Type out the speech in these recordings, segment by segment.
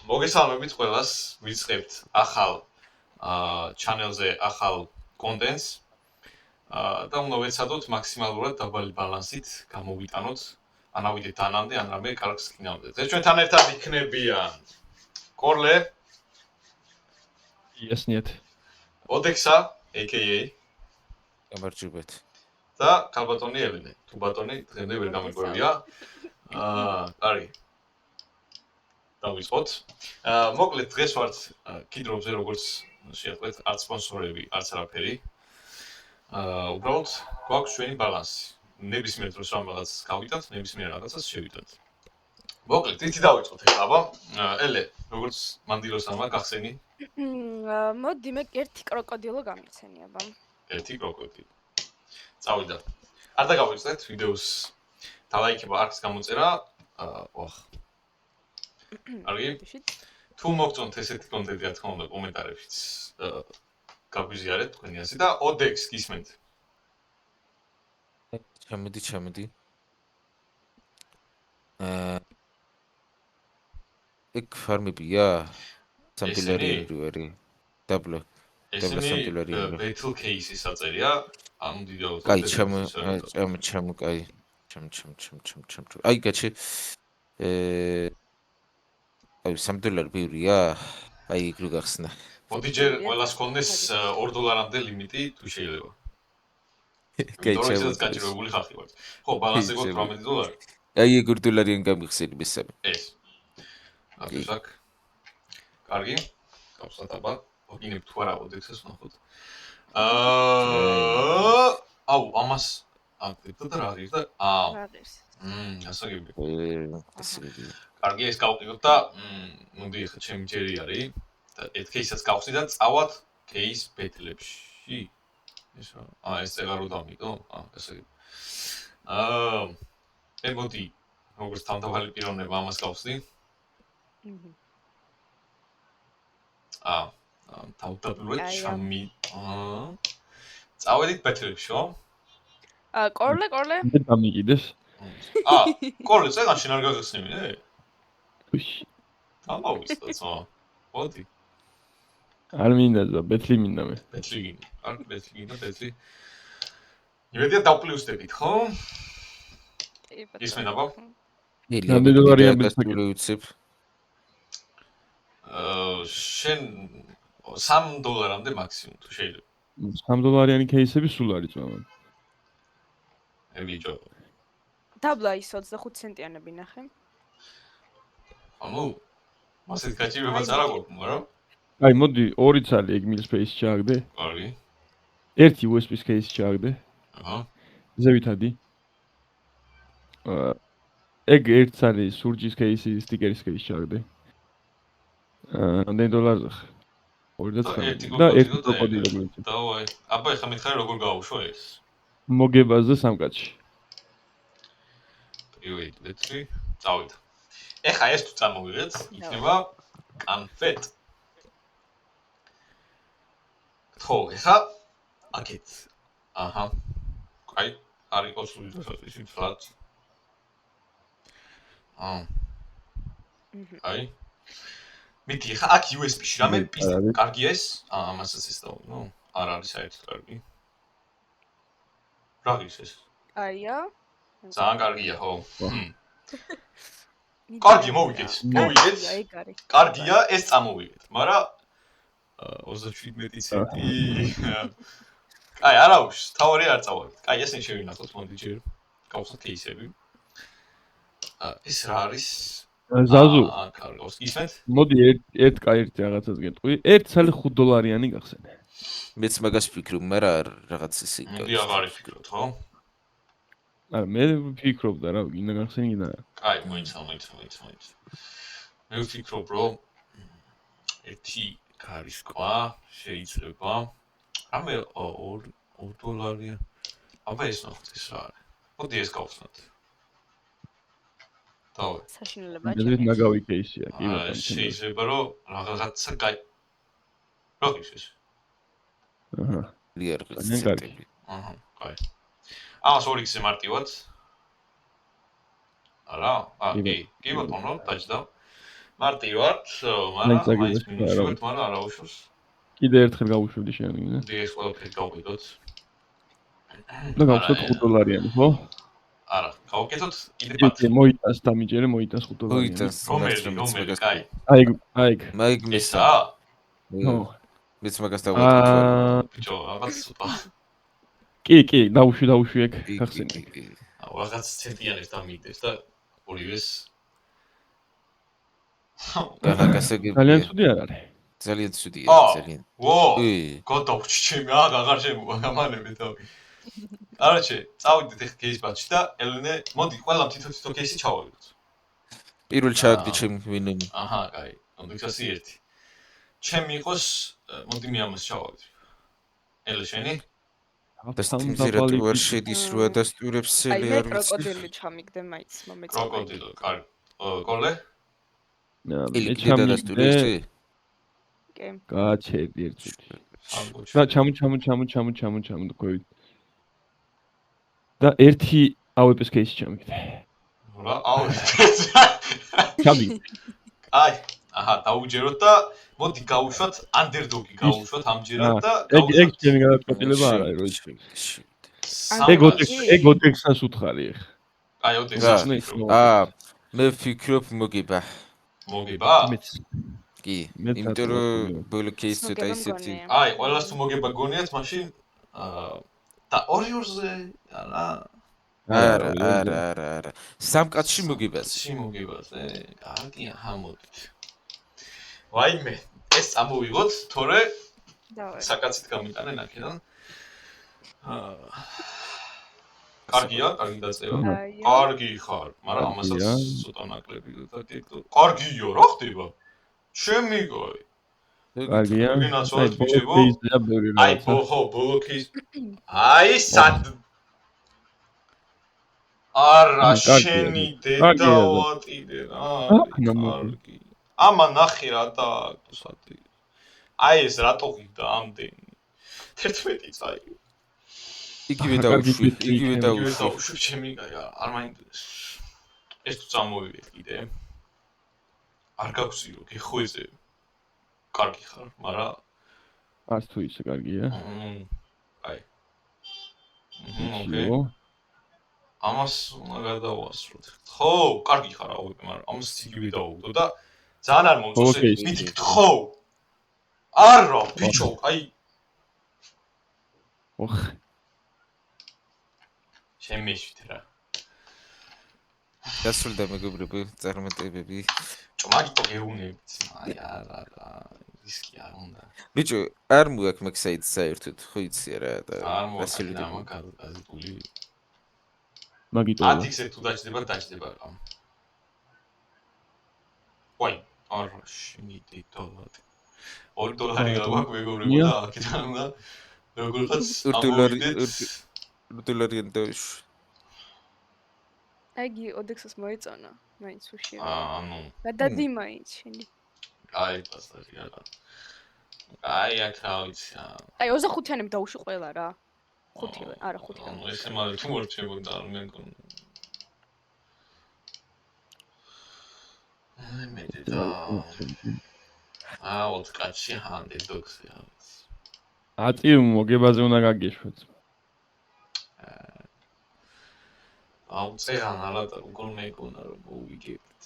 მოგესალმებით ყველას, ვიწყებთ ახალ ჩანელზე ახალ კონტენტს და უნდა ვეცადოთ მაქსიმალურად დაბალი ბალანსით გამოვიტანოთ ან ავიდეთ ანამდე, ან რამე კარგს გინავდეთ. ეს ჩვენთან ერთად იქნებიან კორლე, იასნიათ. ოდექსა, AKA გამარჯობეთ. და ქალბატონი ელენე. თუ ბატონი დღემდე ვერ გამიგვევია. კარგი. დავიწყოთ. მოკლედ დღეს ვართ კიდრობზე, როგორც შეატყვეთ, არც სპონსორები, არც არაფერი. უბრალოდ გვაქვს ჩვენი ბალანსი. ნებისმიერ დროს რამაც გავიტანთ, ნებისმიერ რაღაცას შევიტანთ. მოკლედ, თითი დავიწყოთ ეხლა. ელე, როგორც მანდილოს ამა გახსენი? მოდი მე ერთი კროკოდილო გამიცენი აბა. ერთი კროკოდილო. წავიდა. არ დაგავიწყდეთ ვიდეოს დალაიქება არქს გამოწერა. ოხ. კარგი. თუ მოგწონთ ესეთი კონტენტი, რა თქმა უნდა, კომენტარებშიც გაგვიზიარეთ თქვენი აზრი და ოდექს გისმენთ. ჩამოდი. ეგ ფარმებია? $3 ვერი. დაბლო. ესენი Battle Case-ის აწერია, ანუ დიდაო. კაი, ჩამ. აი, გაჩი. აი, $3 ბევრია? აი, იქ რო გახსნა. მოდი ჯერ ყველას ქონდეს $2 ლიმიტი, თუ შეიძლება. კაი, ჩამოდი. გაჭირებული ხალხი ვართ. ხო, ბალანსი გვაქვს $18. აი, ეგ $2-იან გამიხსენი მისამე. ეს. აბსაკ. კარგი. გავსვათ აბა. ოგინებ თუ არა ოდექსას ვნახოთ. აუ, ამას აკეთებ და რა არის და ასაგები. კარგი, ეს გავყიდოთ და მოდი ახლა ჩემი ჯერი არის და ერთ кейსაც გავხსნი და წავად кейს ბეთლებში. ეს რა? ეს წეღარ რო დამიტო? ასაგები. მე მოდი როგორც თავდავალი პიროვნება ამას გავხსნი. თავდაპირველად ჩამი წავედით ბეთლებში, ხო? კორლე. დამიყიდეს. კორლე, წეგანში არ გაგხსნები, უშ. ამოვისწრებო. მოდი. არ მინდა და ბეთლი მინდა მე. ბეთლი. არ ბეთლი. იმედია დავპლუსდებით, ხო? ისმენ აბა? $3 ბეთლი უცებ. შენ $3-მდე მაქსიმუმ თუ შეიძლება. $3 кейსები სულ არის მაგრამ. ებიჯო. დაბლა ის 25 ცენტიანები ნახე. ანუ მასეთ გაჭირებაც არ აქვს, მაგრამ აი, მოდი 2 ცალი ეგ milspace ჩააგდე. კარგი. ერთი USB case ჩააგდე. აჰა. ზევითადი. ეგ 1 ცალი surge case-ის sticker-ის case ჩააგდე. $9 და ერთი კროკოდილო გვიწევ. დავაი. აბა ეხლა მითხარი როგორ გავუშვა ეს? მოგებაზე სამკაცში. ვait, წავიდა. ეხლა ეს თუ წამოვიღეთ, იქნება კანფეტ. ხო, ეხლა აკეთ. აჰა. აი, არის ოსული ის ფლატ. აი. მითი ეხლა აქ USB-ში რამე პიზდა. კარგია ეს? ამასაც ის და ნუ არ არის საერთოდ კარგი. რა ის ეს? აია. ძალიან კარგია, ხო. კარგი, მოვიგეთ. კარგია, ეს წამოვიგეთ, მაგრამ 37 ცენტი. აი, არაუშ, თავარი არ წავარდით. აი, ესენი შევინახოთ მოდი ჯერ. გავხსნათ кейსები. ეს რა არის? ზაზუ. კარგავს, ისმენთ? მოდი ერთ კაირთი რაღაცას გეტყვი. ერთ ცალი $5 გახსენე. მეც მაგას ვფიქრობ, მაგრამ რაღაც ისე იქნება. მოდი აღარ ვფიქრობთ, ხო? არა, მე ვფიქრობდა რა, გინდა გახსენი გინდა რა. აი, მოიცა. მე ვფიქრობ, რომ ერთი გარის ყვა შეიძლება. რამე $2. აბა ეს ნახოთ ეს რა არის. მოდი ეს გავხსნათ. დავე. საშინელებაა. მე ნაგავი кейსია, კი ბატონო. შეიძლება რომ რაღაცა რა ის ეს? აჰა. ლიერგლი. აჰა, კაი. ამას 2x-ზე მარტივად. არა? კი ბატონო, დაჭდა. მარტი ვარ, მაგრამ მაინც მინუსი ვარ, მაგრამ არა უშავს. კიდე ერთხელ გავუშვებდი შენიგნე. ეს ყველაფერი გავყიდოთ. და გავხსოთ $5, ხო? არა, გავკეთოთ კიდე პატ. მოიტანს დამიჯერე, მოიტანს $5. მოიტანს რომელი, კაი. აი. მაიგ მისა. ესა? ხო. მეც მაგას დავატკიჩვარი. ბიჭო, რაღაც ცოტა. კი, დავუშვი ეგ, გახსენე. რაღაც ცენტიანებს დამიგდეს და ორივეს განაკასები. ძალიან ცუდი არ არის. ძალიან ცუდია, ძალიან. ვო, კი. გადავჭი ჩემი, აღარ შემოვა გამანები თავი. არაჩე, წავიდეთ ახლა кейს ბატში და ელენე, მოდი, ყველამ თითო кейსი ჩავავიდოთ. პირველ ჩააგდი ჩემი ვინემი. აჰა, კაი, კონდექსი ერთი. ჩემი იყოს, მოდი მე ამას ჩავავიდე. ელე შენი? და სტიმზირად ვერ შედის რო ადასტურებს აი სელი მე არ ვიცი. კროკოდილი ჩამიგდე მაიც მომეწონა. კროკოდილო, კაი. კოლე? მე კიდე ადასტურებს. კი. გაჩერდი ერთი. ამბოჩი. და ჩამო თქვით. და ერთი AWP-ის кейსი ჩამიგდე. რა, აუ. ჩამიგდე. აი, აჰა, დაუჯეროთ და მოდი გავუშვათ ანდერდოგი გავუშვათ ამჯერად და ეგ ჩემი გადაწყვეტილება არ არის, რო იცი. ეგ ოდექსას უთხარი ახლა. აი, ოდექსას. მე ვფიქრობ მოგება. მოგება? მეც. კი, იმიტომ რომ ბოლო кейსი ცოტა ისეთი. აი, ყველას თუ მოგება გონიათ, მაშინ და 2-2-ზე არა. არა. სამ კაცში მოგებას. მოგებაზე. კარგია, ჰამოდით. ვაიმე, ეს წამოვიღოთ, თორე დავაი. საკაცით გამიტანენ აქედან. კარგია, კარგი დაწევა. კარგი ხარ, მაგრამ ამასაც ცოტა ნაკლები და ტიკტო. კარგია, რა ხდება? ჩემი გოი. კარგია. გინაცვალეთ ბიჭებო. აი, ბოლო кейს. აი, სად არა, შენი დედა ვატიდე რა. კარგი. ამა ნახე რა და სათი. აი ეს რატო გიდა ამდენი? 11 წაი. იგივე დაუშვი. ჩემი არ მაინტერესებს. ეს თუ წამოვიდეთ კიდე. არ გაგვზირო, გეხვეზე. კარგი ხარ, მაგრამ არც თუ ისე კარგია. აი. ოკეი. ამას უნდა გადავასრულოთ. ხო, კარგი ხარ, მაგრამ ამას იგივე დავუგდო და ძალიან არ მომწონს მითი ხო. არა, ბიჭო, აი. ოხ. შემეშვით რა. გასულდა მეგობრებო, წარმატებები. ჭმაგიტო გეუნებით. აი არა, რისკი არ უნდა. ბიჭო, არ მოაქვს მაგ საიტს საერთოდ, ხო იცი რა და არ მოაქვს მაგაზიტული. მაგიტო. 10x-ზე თუ დაჭდება რა. ვაი, არა, შემიდი დოლარი. $2 გაგვაქვს მეგობრებო და აქედან უნდა როგორღაც $2 დოშ. აიგი ოდექსას მოეწონა, მაინც უშია. ანუ გადადი მაინც შენი. აი, პასტარი არა. აი, აქ რა ვიცი. აი 25-იანები დაუშვი ყველა რა. 5-ი, არა 5-ი. ანუ ესე მაგრამ თუ მორჩებოდა არ მეკონ. აი მე და აუ კაცი ჰანდე დოქსი არის. აწი მოგებაზე უნდა გაგეშვათ. აუ წერან ალატა როგორ მეკონა რომ მოვიგებთ.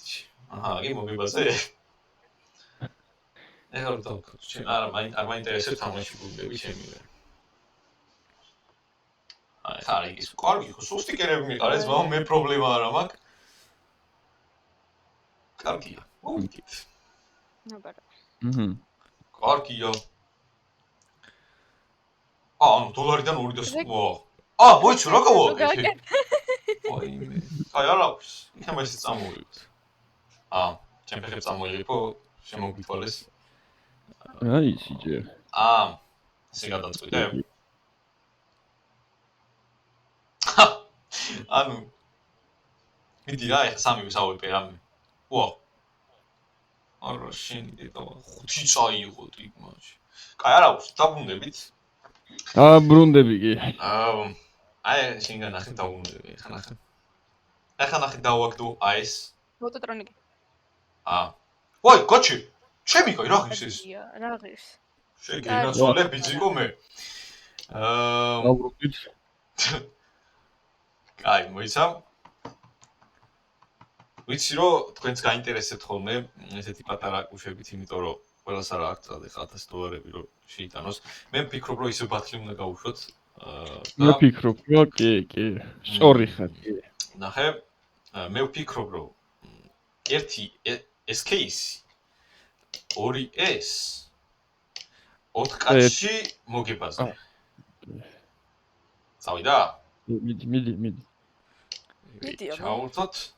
აჰა, იგი მოგებაზე. ეხლა რომ დავკოთ, ჩემ არა მაინტერესებს თამაში გუნდები ჩემი. აი, ხარი ის კარგი ხო, სუსტიკერები მიყარეს, მაგრამ მე პრობლემა არა მაქვს. კარგია, მოვიგეთ. ნაბარა. კარგია. ანუ $2-დან 200. მოიცი რა გავაკეთე? ვაიმე. აი არა აქვს. იქნებ ეს წამოვიდეთ. ჩემ ფეხებს წამოიღებო, შემოგვითვალეს. აი სიჯე. ესე გადაწყვიტე. ანუ მიდი რა, ეხა 3 ვისაუბრე რამე. ვა. არა, შენი დედა 5 წაიღო იქ მაშინ. კაი, არა აქვს, დაბრუნდებით. დაბრუნდები კი. აი, შენგან ნახე დაბრუნდები, ეხა ნახე. ეხა ნახე დავაგდო აი ეს. მოტოტრონიკი. ვაი, კოჩი. ჩემი კაი, რა ღირს ეს? რა ღირს? შეგინაცვალე ბიძიკო მე. დავრუგდით. კაი, მოიცა. ვიცი რომ თქვენს გაინტერესებთ ხოლმე ესეთი პატარა კუშებით, იმიტომ რომ ყველას არა აქვს ეხლა $1000 რომ შეიტანოს. მე ვფიქრობ რომ ისე ბათლი უნდა გავუშვოთ. მე ვფიქრობ რომ კი. სწორი ხარ, კი. ნახე, მე ვფიქრობ რომ ერთი ეს кейსი 2S 4 კაცში მოგებაზე. წავიდა? მიდი. ჩავრთოთ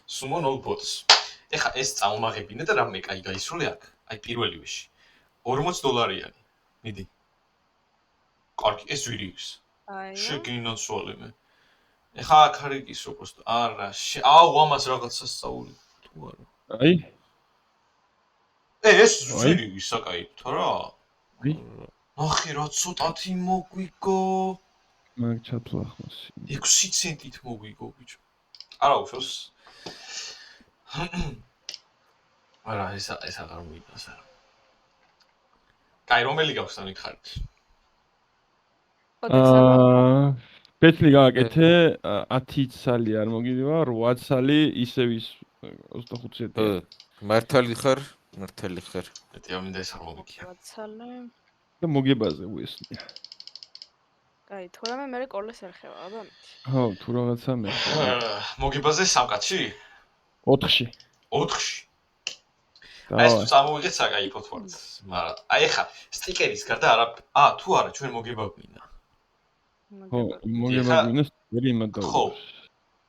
Summon all bots. ეხა ეს წამომაღებინა და რამე კაი გაისროლე აქ. აი პირველი ვიში. $40. მიდი. კარგი, ეს ვირიოს. აი. შეგინაცვალე მე. ეხა აქ არის ისო პროსტო. არა, აუ ამას რაღაცა სწავლი თუ არა. აი. ეს ვირიოს საკაიფო რა. ახი რა ცოტათი მოგვიგო. მაგ ჩათვლა ხმას. 6 ცენტით მოგვიგო ბიჭო. არა უშავს. არა, ეს აღარ მოიტანს არა. კაი, რომელი გაქვს ამიხარით? პეტლი გააკეთე 10 ცალი არ მოგიდივა, 8 ცალი ისევ ის 25-ზე. მართალი ხარ? მეტი ამინდა ეს არ მოგიქია. 8 ცალი. და მოგებაზე უესნია. კაი, თორემე მე კოლეს ერხება, აბა. ხო, თუ რაღაცა მე. მოგებაზე 3 კაცში? 4-ში. 4-ში. ეს წამოვიღეთ საკაიფოთ ვართ. მაგრამ აი ხა სტიკერის გარდა არა, თუ არა ჩვენ მოგება გვინდა. ხო, მოგება გვინდა სტიკერი იმად და. ხო.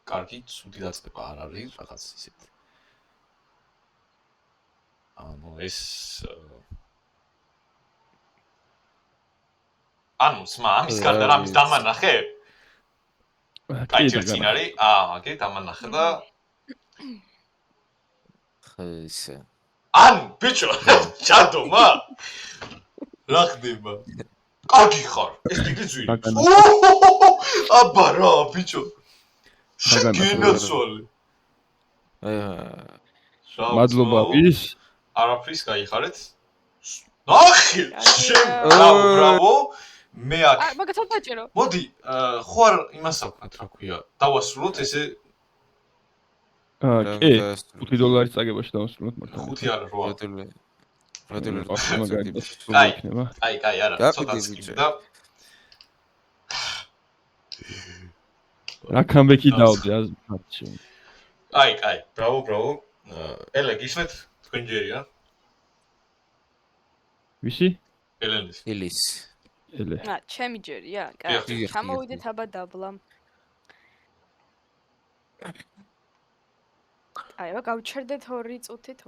კარგი, ცუდი დაწყება არ არის რაღაც ისეთ. ანუ ეს ანუ სმა ამის გარდა რამის დამანახე? კაი, წინ არის. მაგე დამანახე და ისე. ანუ ბიჭო, ჩადომა. რა ხდება? კარგი ხარ. ეს დიდი ძვირი. აბა რა, ბიჭო. შეგინაცვალე. მადლობა ვის? არაფრის გაიხარეთ? ნახე, ბრავო. მე აქ. მაგასაც დაჭირო. მოდი, ხო არ იმას აქვთ რა ქვია. დავასრულოთ ესე კი, $5 წაგებაში დავასრულოთ მართლა. 5 არა 8. კაი, არა, ცოტაც და რა კამბექი დავდი აზრში. კაი, ბრავო. ელე გისმეთ თქვენ ჯერია? ვისი? ელის. ელე. ჩემი ჯერია? კაი, ჩამოვიდეთ აბა დაბლა. აი, აბა გავჩერდეთ 2 წუთით.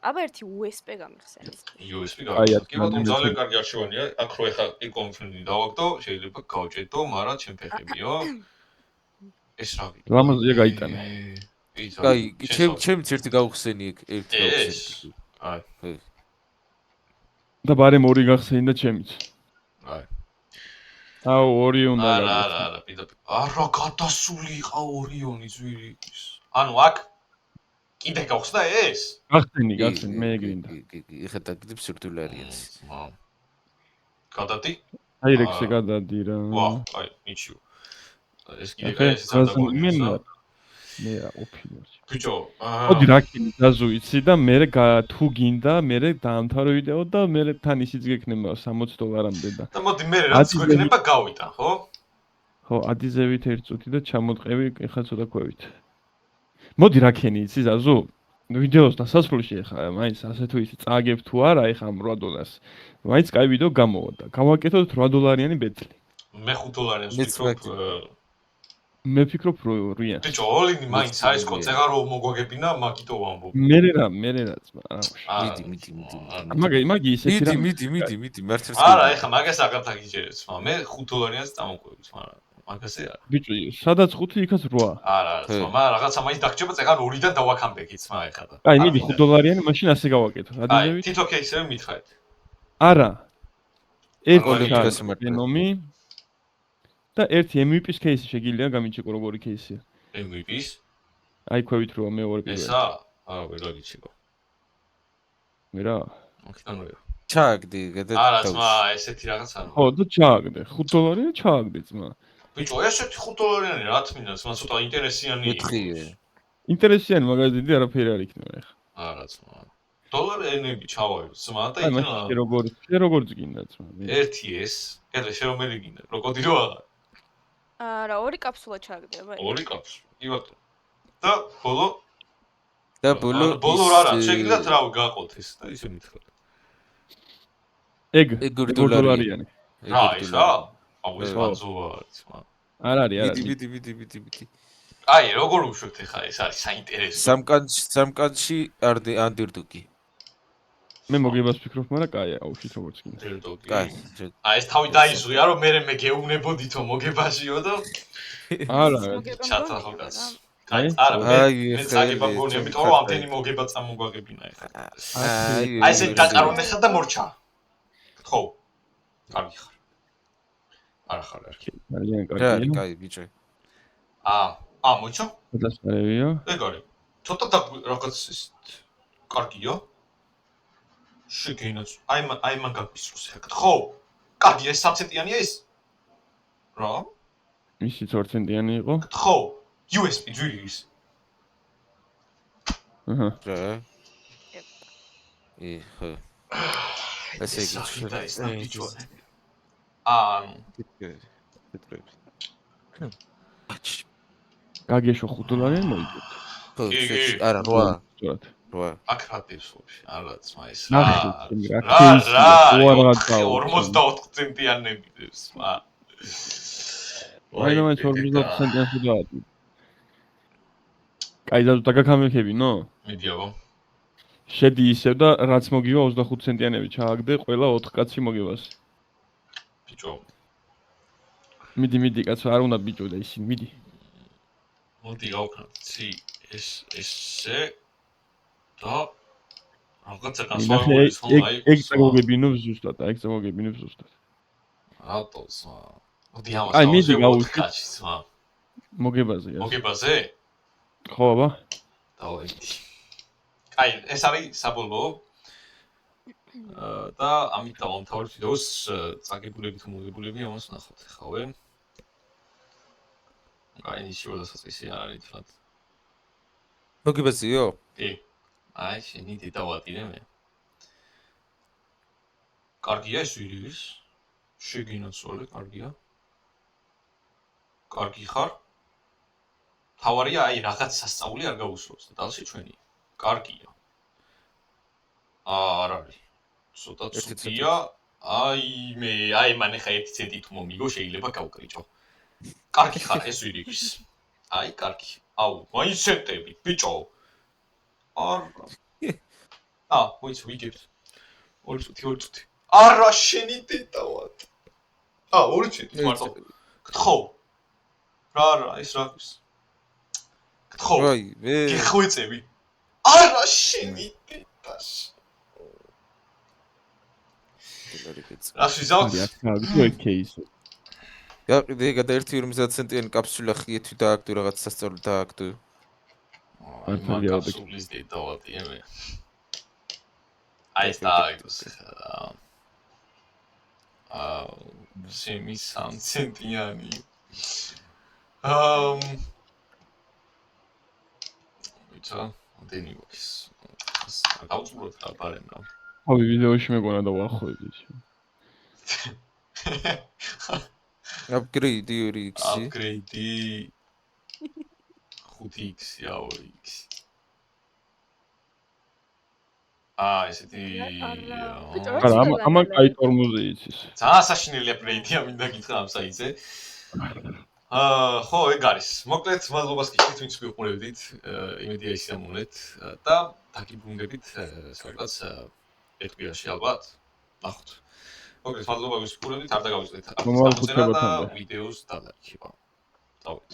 აბა ერთი USB გამიხსენეთ. USB გამიხსენეთ. კი ბატონო, ძალიან კარგი არჩევანია. აქ რო ეხა იკონფრენდი დავაგდო, შეიძლება გავჭედო, მაგრამ ჩემ ფეხებიო. ეს რა ვიყო? ლამაზია გაიტანე. კაი, ჩემც ერთი გავხსენი ერთი გავხსენი. აი. და ბარემ 2 გახსენი და ჩემიც. აი. აუ, ორიონი და არა, პირდაპირ. არა, გადასული იყო ორიონი ზვირის. ანუ აქ კიდე გავხსნა ეს? გახსენი, მე ეგრინდა. ეხლა დაგიდებ $10. გადადი? აირექსე გადადი რა. ვა, აი, მიჩიო. ეს კიდე ეს სადაგოა. მე ოფილიოს. ბიჭო, მოდი რაკინი დაზუიცი და მე თუ გინდა, მე დაამთავრე ვიდეო და მე თან ისიც გექნება $60-მდე და. და მოდი მე რაც გვექნება გავიტან, ხო? ხო, ადიზევით 1 წუთი და ჩამოტყევი ეხლა ცოტა ქვევით. მოდი რაკინი იცი ზაზუ? ვიდეოს დასასრულში ეხლა მაინც ასე თუ ისე წააგებ თუ არა ეხლა $8. მაინც კაი ვიდეო გამოვა და გავაკეთოთ $8-იანი ბეტლი. მე $5-იანს ვფიქრობ. მე ვფიქრობ როია. ბიჭო, ოლინი მაინც არის კოწეღა რომ მოგვაგებინა, მაგითო ვამბობ. მე რა ძმა. მიდი ისეთი რა. მიდი, მართლაც. არა, ეხლა მაგას აღარ დაგიჯერეთ, მაგრამ მე $5-იანს წამოყვებით, მაგრამ მაგაზე არა. ბიჭო, სადაც 5, იქაც 8. არა, მაგრამ რაღაცა მაინც დაგჭება, წეგან 2-დან დავაკამბეკით, მაგრამ ეხლა და. აი, მიდი $5-იანი, მაშინ ასე გავაკეთო. აი, თითო кейსები მითხარით. არა. ერთი ნომი და ერთი MVP-ს кейსი შეგიძლია გამიჩეკო როგორი кейსია. MVP-ს? აი ქვევით რომ მეორე პირველი. ესა? არა, ვერ გაგიჩეკო. რა. აქედან რა. ჩააგდი გადა არა, ძმა, ესეთი რაღაც არ. ხო, და ჩააგდე. $5 და ჩააგდე ძმა. ბიჭო, ესეთი $5 რა თქმა უნდა, ძმა ცოტა ინტერესიანი მეთქიე. ინტერესიანი მაგას დიდი არაფერი არ იქნება ახლა. არა, ძმა. $-ები ჩავავი, ძმა და აი, იქნა მაშინ შე როგორც გინდა ძმა. ერთი ეს, კეთილ შე რომელი გინდა, როკოდი რო აღარ. არა, ორი კაფსულა ჩააგდე, აბა. ორი კაფსულა, კი ბატონო. და ბოლო და ბოლო ბოლო რა, შეგიძლიათ რავი გაყოთ ეს და ისე მითხრათ. ეგ $1. რა, ის რა? აუ ეს ბანძოა არის, მა. არ არის, არ არის. ვიდი. აი, როგორ უშვებთ ახლა, ეს არის საინტერესო. სამკანში ანდერდოგი. მე მოგებას ფიქრობ, მაგრამ კაია, აუშვით როგორც გინდა. დერდოგი. კაი. აი, ეს თავი დაიზღვია, რომ მე გეუბნებოდითო მოგებაშიო და არა, ჩათა ხოლმე. აი, არა, აი, მე ხელი, წაგება მგონია, იმიტომ რომ ამდენი მოგება წამოგვაგებინა ახლა. აი, ესე დაკარვნა ხა და მორჩა. ხო. კარგი ხარ. არა ხარ. ძალიან რა, კარგია. კაი, ბიჭო. მოიცა? დასწრებია. ეგ არის. ცოტა და რაღაც ის კარგია. შეგინაც. აი მან გაგისროს ეგ. ხო. კარგია, ეს 3 ცენტიანია ეს? რა? ისიც 2 ცენტიანი იყო. ხო. USB ძვირი ის. აჰა. რა. ხო. ესე იგი, ეს ბიჭო. გაგეშო $5 მოიგეთ. ხო, კი. არა, 8. სწორად. 8. აქ რატებს ვაფშე? არა, ძმა ეს რა. ნახე, რა кейსი, უარღად დავა. 44 ცენტიანები დევს, მა. აი, ნომერ 44 ცენტიანში დაადი. კაი, დაგაქამექებინო? მიდი აბა. შედი ისევ და რაც მოგივა 25 ცენტიანები ჩააგდე, ყველა 4 კაცი მოგებას. ბიჭო. მიდი კაცო, არ უნდა ბიჭო და ისინი, მიდი. მოდი გავქნათ, ცი ესე და რაღაცა განსხვავებული ხომ აი. ეგ წამოგებინებს ზუსტად, ეგ წამოგებინებს ზუსტად. რატოს? მოდი ამას. აი, მიდი გავუშვით. კაცი, ძმა. მოგებაზე. მოგებაზე? ხო, აბა. დავაიდი. აი, ეს არის საბოლოო. და ამით დავამთავრებ ვიდეოს წაგებულები თუ მოგებულები ამას ნახოთ ხავე. აი, ისე შესაძლისი არ არის თქო. მოგებაზეო? კი. აი, შენი დედავატირე მე. კარგია ეს ვირის. შეგინაცვალე, კარგია. კარგი ხარ? თავარია, აი, რაღაც სასწაული არ გაუსწროს და დალში ჩვენი. კარგია. არ არის. ცოტა ცუდია. აი მან ხა 1 ცენტი თუ მომიგო შეიძლება გავკრიჭო. კარგი ხარ ეს ვირის. აი კარგი. აუ, მაინც ცენტები, ბიჭო. არა. მოიც ვიგებ. 2 წუთი. არა შენი დედავად. 2 ცენტი მარტო. გთხოვ. რა, ეს რა არის? გთხოვ. აი, მე გიხვეწები. არა შენი დედაში. რას ვიზავთ? აი, кейსი. გაყიდე გადა 1.50 ცენტიანი კაფსულა ხიეთი დააგდო რაღაც სასწავლო დააგდო. კაფსულის დედავატი მე. აი ეს დააგდოს ხა. შემი 3 ცენტიანი. ვიცა, ოდენი ვიქს. გავწუროთ რა ბარემ რა. აი, ვიდეოში მეგონა და ვახვევდით. Upgrade 2x. Upgrade 5x, 2x. ესეთი არა, ამან კაი ტორმოზი იცის. ძალიან საშინელი upgrade-ია, მინდა გითხრა ამ საიტზე. ხო, ეგ არის. მოკლედ, მადლობას გიხდით, ვინც მიყურებდით, იმედია ისამონეთ და დაგიბრუნდებით საერთოდ ეტყვიაში ალბათ. ნახოთ. მოკლედ, მადლობა ვინც მიყურებდით, არ დაგავიწყდეთ. მომავალ ხუთშაბათამდე. ვიდეოს დადარქვა. დავით.